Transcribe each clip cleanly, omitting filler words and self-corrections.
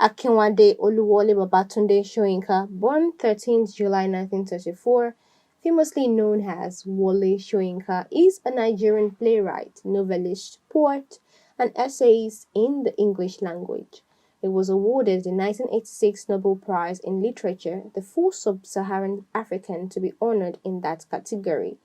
Akinwade Oluwole Babatunde Soyinka, born 13th July 1934, famously known as Wole Soyinka, is a Nigerian playwright, novelist, poet, and essayist in the English language. He was awarded the 1986 Nobel Prize in Literature, the first sub-Saharan African to be honored in that category.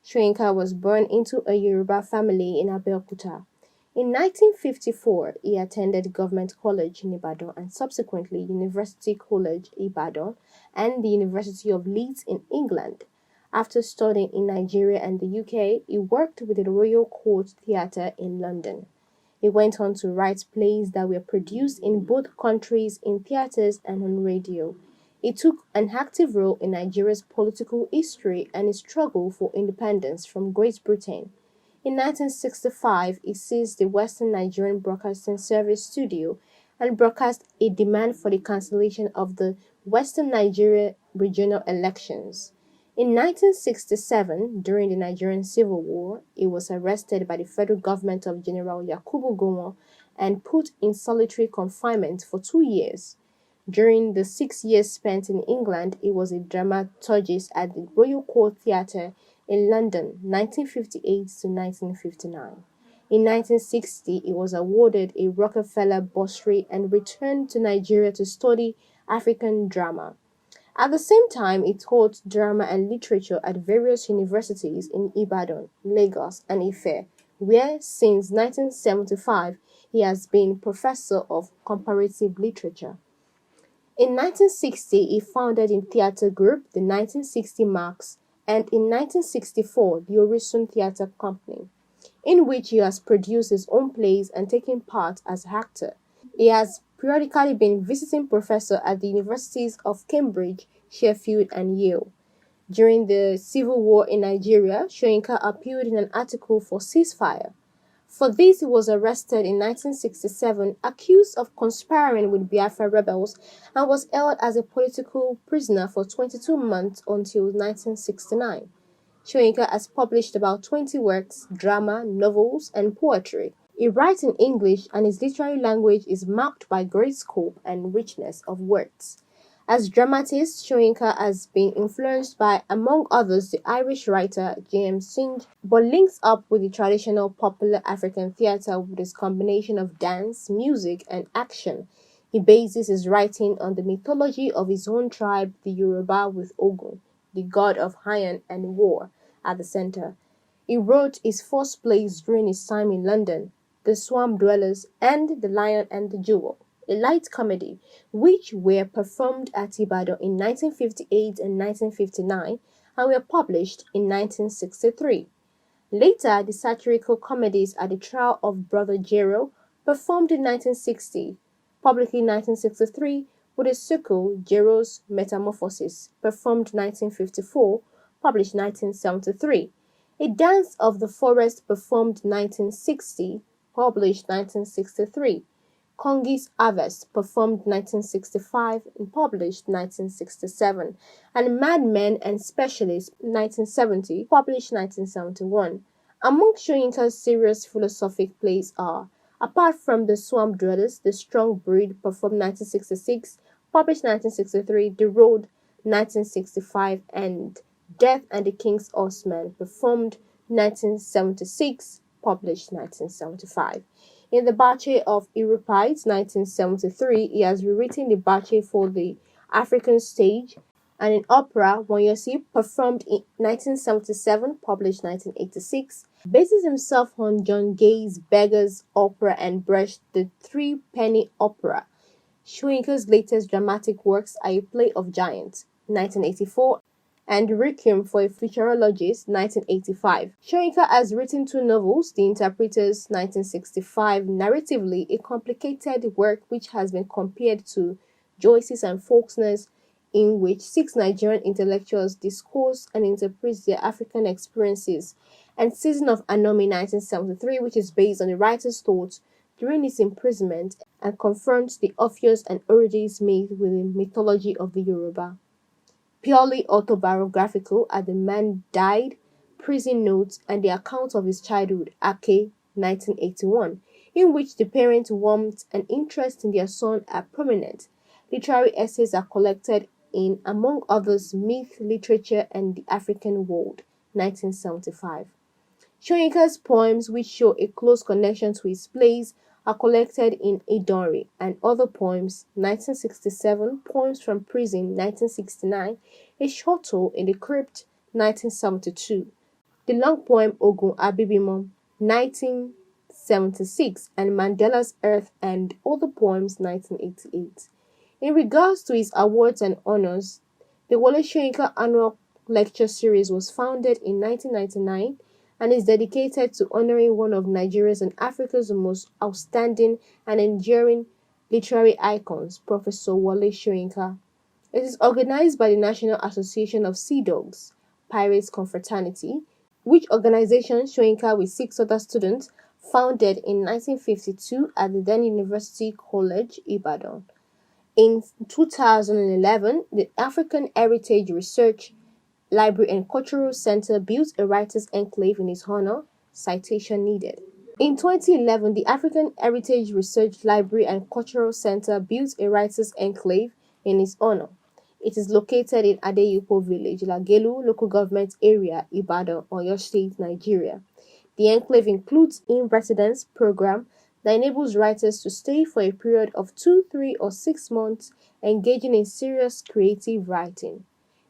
Soyinka was born into a Yoruba family in Abeokuta. In 1954, he attended Government College in Ibadan and subsequently University College Ibadan and the University of Leeds in England. After studying in Nigeria and the UK, he worked with the Royal Court Theatre in London. He went on to write plays that were produced in both countries in theatres and on radio. He took an active role in Nigeria's political history and its struggle for independence from Great Britain. In 1965, he seized the Western Nigerian Broadcasting Service studio and broadcast a demand for the cancellation of the Western Nigeria regional elections. In 1967, during the Nigerian Civil War, he was arrested by the federal government of General Yakubu Gowon and put in solitary confinement for 2 years. During the 6 years spent in England, he was a dramaturgist at the Royal Court Theatre in London, 1958 to 1959. In 1960, he was awarded a Rockefeller bursary and returned to Nigeria to study African drama. At the same time, he taught drama and literature at various universities in Ibadan, Lagos, and Ife, where since 1975 he has been professor of comparative literature. In 1960, he founded in theatre group the 1960 Marks and in 1964 the Orisun Theatre Company, in which he has produced his own plays and taken part as actor. He has periodically been visiting professor at the universities of Cambridge, Sheffield, and Yale. During the civil war in Nigeria, Soyinka appealed in an article for ceasefire. For this, he was arrested in 1967, accused of conspiring with Biafra rebels, and was held as a political prisoner for 22 months until 1969. Soyinka has published about 20 works, drama, novels, and poetry. He writes in English, and his literary language is marked by great scope and richness of words. As dramatist, Soyinka has been influenced by, among others, the Irish writer James Synge, but links up with the traditional popular African theatre with its combination of dance, music, and action. He bases his writing on the mythology of his own tribe, the Yoruba, with Ogun, the god of iron and war, at the center. He wrote his first plays during his time in London, The Swamp Dwellers and The Lion and the Jewel, a light comedy, which were performed at Ibadan in 1958 and 1959 and were published in 1963. Later, the satirical comedies At the Trial of Brother Jero, performed in 1960, published in 1963, with a sequel, Jero's Metamorphosis, performed 1954, published 1973. A Dance of the Forest, performed 1960, published 1963. Kongi's Harvest, performed 1965 and published 1967, and Mad Men and Specialists, 1970, published 1971. Among Soyinka's serious philosophic plays are, apart from The Swamp Dwellers, The Strong Breed, performed 1966, published 1963, The Road, 1965, and Death and the King's Horseman, performed 1976, published 1975. In The Bache of Euripides, 1973, he has rewritten the Bache for the African stage, and in opera, Wonyasi, performed in 1977, published 1986, bases himself on John Gay's Beggars Opera and Brecht, The Three Penny Opera. Soyinka's latest dramatic works are A Play of Giants, 1984, and Requiem for a Futurologist, 1985. Soyinka has written 2 novels, The Interpreters, 1965, narratively a complicated work which has been compared to Joyce's and Faulkner's, in which 6 Nigerian intellectuals discourse and interpret their African experiences, and Season of Anomy, 1973, which is based on the writer's thoughts during his imprisonment and confronts the obvious and origins made with the mythology of the Yoruba. Purely autobiographical are The Man Died, Prison Notes, and the account of his childhood, Ake, 1981. in which the parents' warmth and interest in their son are prominent. Literary essays are collected in, among others, Myth, Literature, and the African World, 1975. Soyinka's poems, which show a close connection to his plays, are collected in Idonre, and other poems, 1967, Poems from Prison, 1969, A Shorto in the Crypt, 1972, the long poem Ogun Abibimo, 1976, and Mandela's Earth and Other Poems, 1988. In regards to his awards and honors, the Wole Soyinka Annual Lecture Series was founded in 1999 and is dedicated to honoring one of Nigeria's and Africa's most outstanding and enduring literary icons, Professor Wole Soyinka. It is organized by the National Association of Sea Dogs, Pirates Confraternity, which organization Soyinka with 6 other students founded in 1952 at the then University College, Ibadan. In 2011, the African Heritage Research Library and Cultural Center built a writers' enclave in his honor. Citation needed. In 2011, the African Heritage Research Library and Cultural Center built a writers' enclave in his honor. It is located in Adeyupo Village, Lagelu Local Government Area, Ibadan, Oyo State, Nigeria. The enclave includes in-residence program that enables writers to stay for a period of 2, 3, or 6 months, engaging in serious creative writing.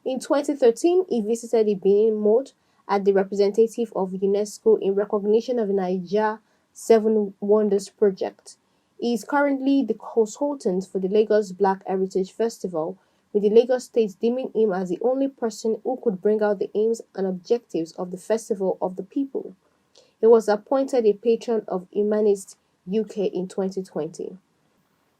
In 2013, he visited the Benin Mode as the representative of UNESCO in recognition of the Niger 7 Wonders project. He is currently the consultant for the Lagos Black Heritage Festival, with the Lagos State deeming him as the only person who could bring out the aims and objectives of the Festival of the People. He was appointed a patron of Humanist UK in 2020.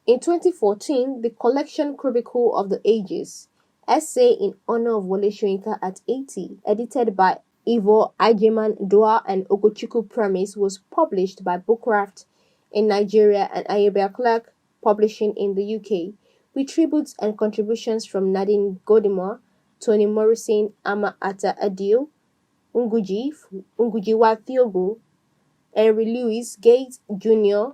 In 2014, the collection Chronicle of the Ages, Essay in Honor of Wole Soyinka at 80, edited by Ivo Ajeman Doa and Ogochukwu Premise, was published by Bookcraft in Nigeria and Ayabia Clark Publishing in the UK, with tributes and contributions from Nadine Godimore, Toni Morrison, Ama Ata Adil, Ngugiwa Thiogo, Henry Louis Gates Jr.,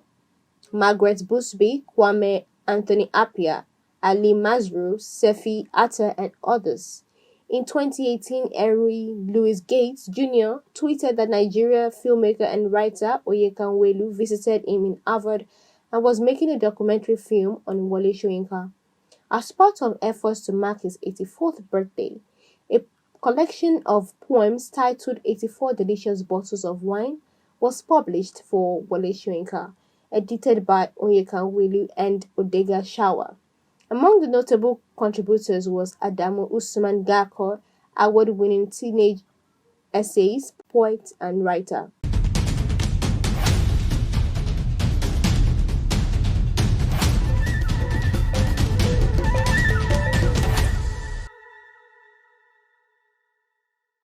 Margaret Busby, Kwame Anthony Appiah, Ali Mazrou, Sefi Atta, and others. In 2018, Henry Louis Gates Jr. tweeted that Nigerian filmmaker and writer Onyeka Nwoye visited him in Harvard and was making a documentary film on Wole Soyinka. As part of efforts to mark his 84th birthday, a collection of poems titled 84 Delicious Bottles of Wine was published for Wole Soyinka, edited by Onyeka Nwoye and Odega Shawa. Among the notable contributors was Adamu Usman Gakor, award-winning teenage essayist, poet, and writer.